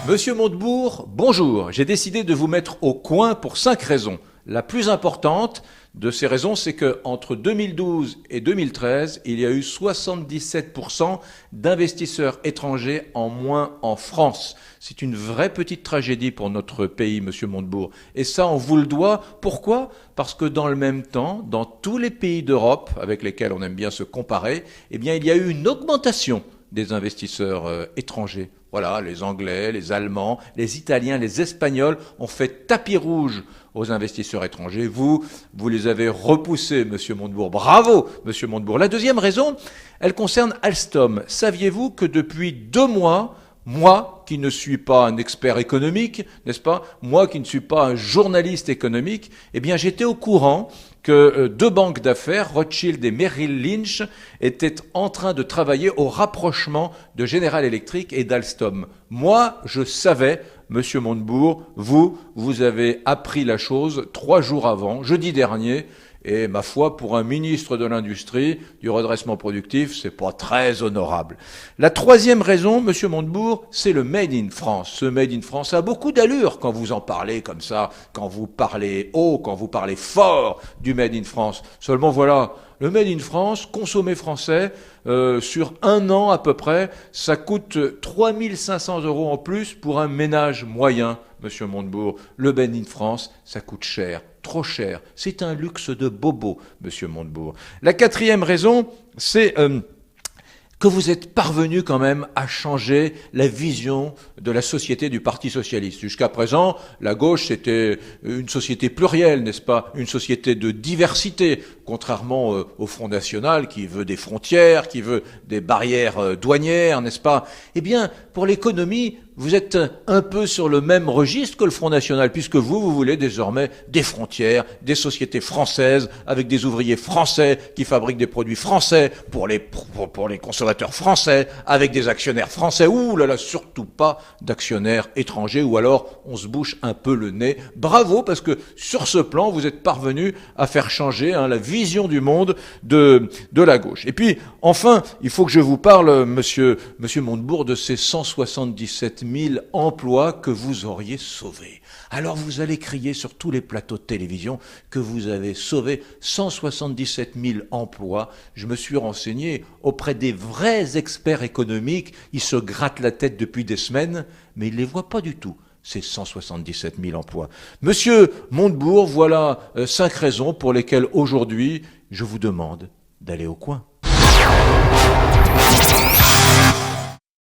Monsieur Montebourg, bonjour. J'ai décidé de vous mettre au coin pour 5 raisons. La plus importante de ces raisons, c'est qu'entre 2012 et 2013, il y a eu 77% d'investisseurs étrangers en moins en France. C'est une vraie petite tragédie pour notre pays, monsieur Montebourg. Et ça, on vous le doit. Pourquoi ? Parce que dans le même temps, dans tous les pays d'Europe avec lesquels on aime bien se comparer, eh bien, il y a eu une augmentation des investisseurs étrangers. Voilà, les Anglais, les Allemands, les Italiens, les Espagnols ont fait tapis rouge aux investisseurs étrangers. Vous les avez repoussés, monsieur Montebourg. Bravo, monsieur Montebourg. La deuxième raison, elle concerne Alstom. Saviez-vous que depuis 2 mois, moi, qui ne suis pas un expert économique, n'est-ce pas? Moi, qui ne suis pas un journaliste économique, eh bien, j'étais au courant que 2 banques d'affaires, Rothschild et Merrill Lynch, étaient en train de travailler au rapprochement de General Electric et d'Alstom. Moi, je savais, monsieur Montebourg, vous avez appris la chose 3 jours avant, jeudi dernier. Et ma foi, pour un ministre de l'Industrie, du redressement productif, c'est pas très honorable. La troisième raison, monsieur Montebourg, c'est le Made in France. Ce Made in France a beaucoup d'allure quand vous en parlez comme ça, quand vous parlez haut, quand vous parlez fort du Made in France. Seulement voilà, le Made in France, consommé français, sur 1 an à peu près, ça coûte 3 500 € en plus pour un ménage moyen, monsieur Montebourg. Le Made in France, ça coûte cher. Trop cher. C'est un luxe de bobo, monsieur Montebourg. La quatrième raison, c'est que vous êtes parvenu quand même à changer la vision de la société du Parti socialiste. Jusqu'à présent, la gauche, c'était une société plurielle, n'est-ce pas? Une société de diversité, contrairement au Front National qui veut des frontières, qui veut des barrières douanières, n'est-ce pas? Eh bien, pour l'économie, vous êtes un peu sur le même registre que le Front National, puisque vous voulez désormais des frontières, des sociétés françaises, avec des ouvriers français qui fabriquent des produits français pour les consommateurs français, avec des actionnaires français. Ouh là là, surtout pas d'actionnaires étrangers, ou alors on se bouche un peu le nez. Bravo, parce que sur ce plan, vous êtes parvenu à faire changer la vision du monde de la gauche. Et puis, enfin, il faut que je vous parle, monsieur Montebourg, de ces 177 000 emplois que vous auriez sauvés. Alors vous allez crier sur tous les plateaux de télévision que vous avez sauvé 177 000 emplois. Je me suis renseigné auprès des vrais experts économiques. Ils se grattent la tête depuis des semaines, mais ils ne les voient pas du tout, ces 177 000 emplois. Monsieur Montebourg, voilà 5 raisons pour lesquelles aujourd'hui, je vous demande d'aller au coin.